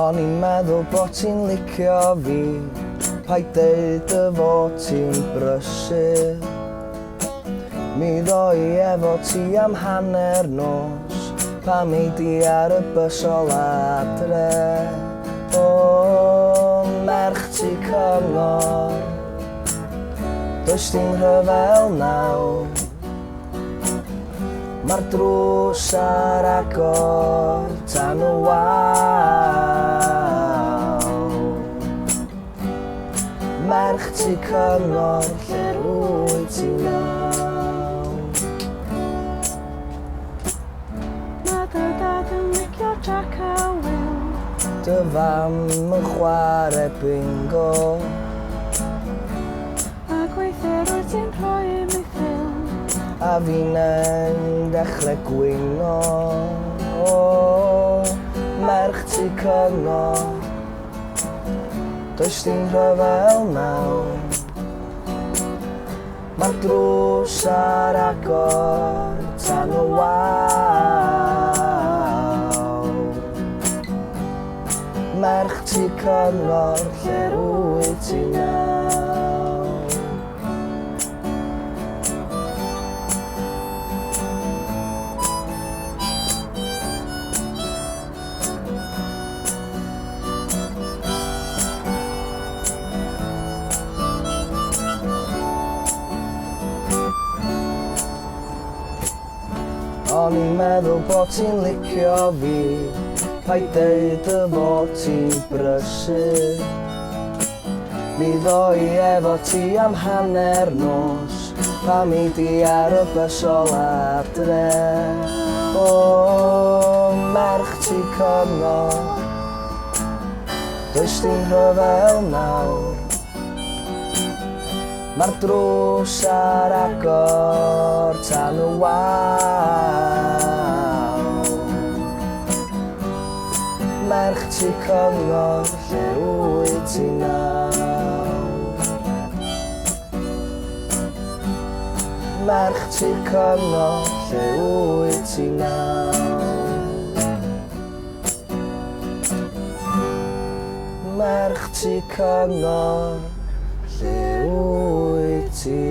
O'n i'n meddwl bod ti'n licio fi, paid deud y fod ti'n brysur. Mi ddoi efo ti am hanner nos, pam ei di ar y bys ôl adre. O, merch ti cyngor, does dim rhyfel nawr. Mae'r drws ar agor tan y wal. Merch ti cyngor, lle rwy ti nawr? Mae dy dad yn licio Jack a Will. Dy fam yn chwarae bingo, A gweithio rwyt ti'n rhoi i mi ffilm. a fi'n yn dechrau gwyno. O, merch ti cyngor, does dim rhyfel nawr. Mae'r drws ar agor tan y wal. Merch ti cyngor, lle rwy ti nawr? O'n i'n meddwl bod ti'n licio fi, paid deud y fod ti'n brysur. Mi ddoi efo ti am hanner nos, pam ei di ar y bys ôl adre. O, merch ti cyngor, does dim rhyfel nawr. Mae'r drws ar agor tan y wal. Merch ti cyngor, lle rwy ti nawr? Merch ti cyngor, lle rwy ti nawr? Merch ti cyngor, lle rwy ti